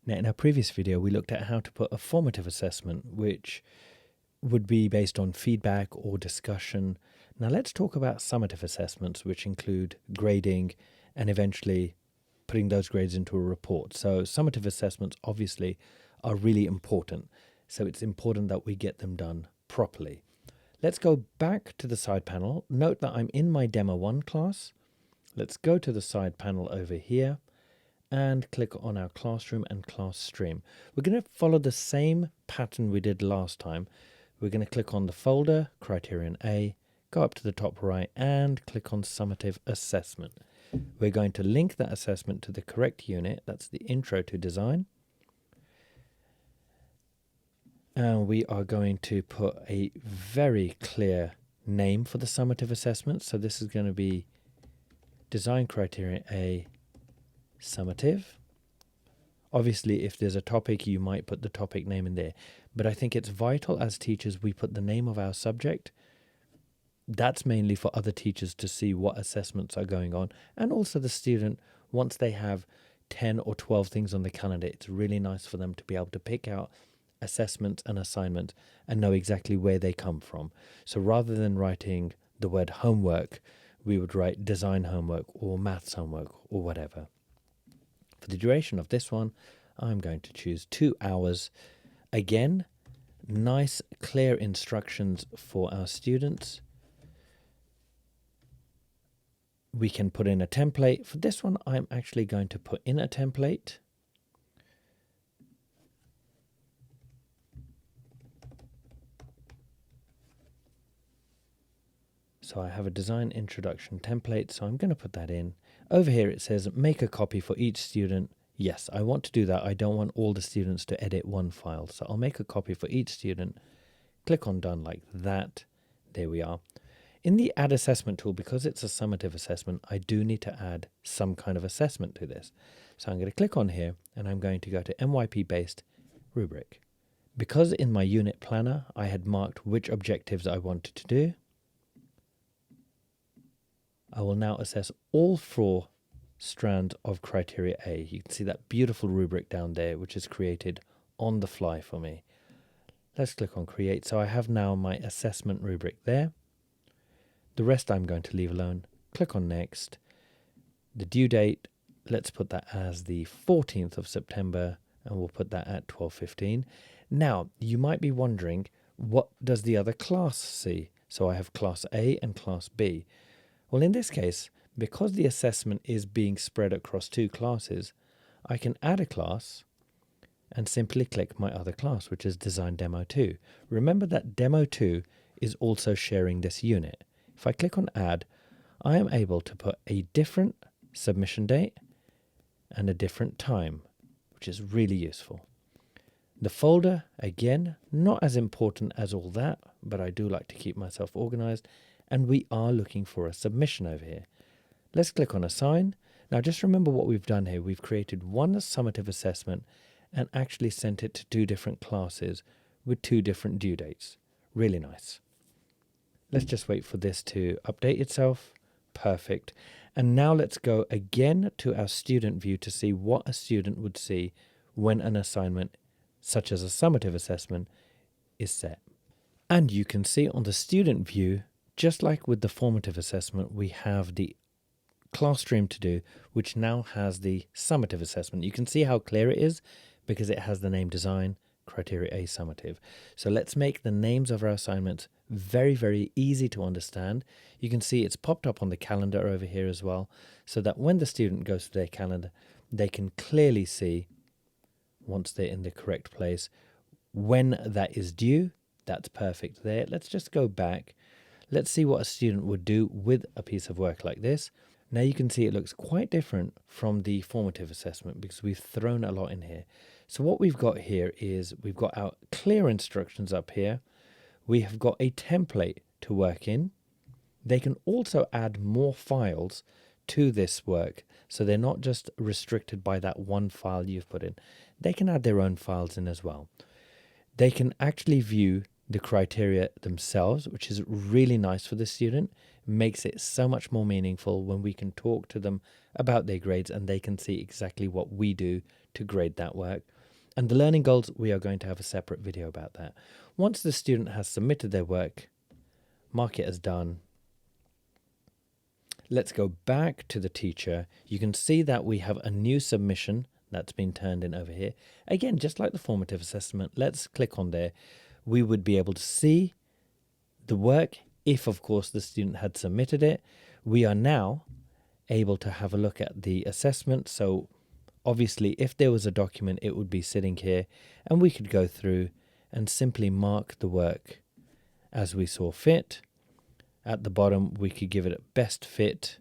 Now, in our previous video, we looked at how to put a formative assessment, which would be based on feedback or discussion. Now, let's talk about summative assessments, which include grading and eventually putting those grades into a report. So summative assessments obviously are really important. So it's important that we get them done properly. Let's go back to the side panel. Note that I'm in my Demo 1 class. Let's go to the side panel over here and click on our classroom and class stream. We're going to follow the same pattern we did last time. We're going to click on the folder, Criterion A, go up to the top right and click on Summative Assessment. We're going to link that assessment to the correct unit. That's the Intro to Design. And we are going to put a very clear name for the summative assessment. So this is going to be Design Criterion A Summative. Obviously, if there's a topic, you might put the topic name in there. But I think it's vital as teachers we put the name of our subject. That's mainly for other teachers to see what assessments are going on. And also the student, once they have 10 or 12 things on the calendar, it's really nice for them to be able to pick out assessments and assignments and know exactly where they come from. So rather than writing the word homework, we would write design homework or maths homework or whatever. For the duration of this one, I'm going to choose 2 hours. Again, nice clear instructions for our students. We can put in a template. For this one, I'm actually going to put in a template. So I have a design introduction template, so I'm going to put that in. Over here it says make a copy for each student. Yes, I want to do that. I don't want all the students to edit one file. So I'll make a copy for each student. Click on done like that. There we are. In the add assessment tool, because it's a summative assessment, I do need to add some kind of assessment to this. So I'm going to click on here and I'm going to go to MYP based rubric. Because in my unit planner, I had marked which objectives I wanted to do. I will now assess all 4 strands of criteria A. You can see that beautiful rubric down there, which is created on the fly for me. Let's click on create. So I have now my assessment rubric there. The rest I'm going to leave alone. Click on next. The due date, let's put that as the 14th of September and we'll put that at 12:15. Now, you might be wondering, what does the other class see? So I have class A and class B. Well, in this case, because the assessment is being spread across 2 classes, I can add a class and simply click my other class, which is Design Demo 2. Remember that Demo 2 is also sharing this unit. If I click on Add, I am able to put a different submission date and a different time, which is really useful. The folder, again, not as important as all that, but I do like to keep myself organized. And we are looking for a submission over here. Let's click on Assign. Now just remember what we've done here. We've created one summative assessment and actually sent it to 2 different classes with 2 different due dates. Really nice. Let's just wait for this to update itself. Perfect. And now let's go again to our student view to see what a student would see when an assignment, such as a summative assessment, is set. And you can see on the student view, just like with the formative assessment, we have the class stream to do, which now has the summative assessment. You can see how clear it is because it has the name Design Criteria A Summative. So let's make the names of our assignments very, very easy to understand. You can see it's popped up on the calendar over here as well, so that when the student goes to their calendar, they can clearly see, once they're in the correct place, when that is due. That's perfect there. Let's just go back. Let's see what a student would do with a piece of work like this. Now you can see it looks quite different from the formative assessment because we've thrown a lot in here. So what we've got here is we've got our clear instructions up here. We have got a template to work in. They can also add more files to this work. So they're not just restricted by that one file you've put in. They can add their own files in as well. They can actually view the criteria themselves, which is really nice for the student. Makes it so much more meaningful when we can talk to them about their grades and they can see exactly what we do to grade that work. And the learning goals, we are going to have a separate video about that. Once the student has submitted their work, mark it as done. Let's go back to the teacher. You can see that we have a new submission that's been turned in over here. Again, just like the formative assessment, let's click on there. We would be able to see the work if, of course, the student had submitted it. We are now able to have a look at the assessment. So obviously, if there was a document, it would be sitting here, and we could go through and simply mark the work as we saw fit. At the bottom, we could give it a best fit,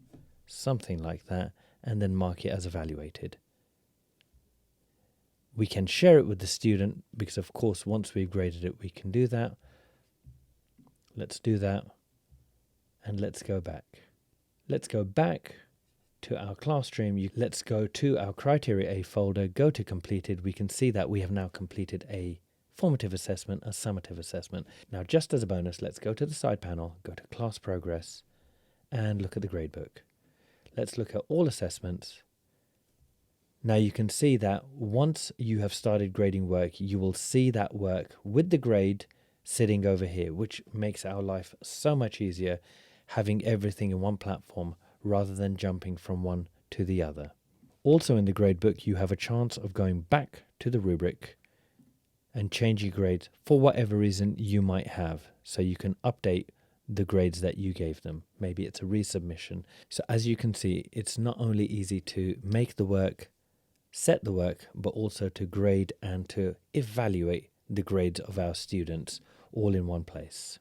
something like that, and then mark it as evaluated. We can share it with the student because, of course, once we've graded it, we can do that. Let's do that, and let's go back. Let's go back to our classroom. Let's go to our Criteria A folder, go to completed. We can see that we have now completed a formative assessment, a summative assessment. Now, just as a bonus, let's go to the side panel, go to class progress, and look at the gradebook. Let's look at all assessments. Now you can see that once you have started grading work, you will see that work with the grade sitting over here, which makes our life so much easier, having everything in one platform rather than jumping from one to the other. Also in the gradebook, you have a chance of going back to the rubric and change your grades for whatever reason you might have. So you can update the grades that you gave them. Maybe it's a resubmission. So as you can see, it's not only easy to make the work, set the work, but also to grade and to evaluate the grades of our students all in one place.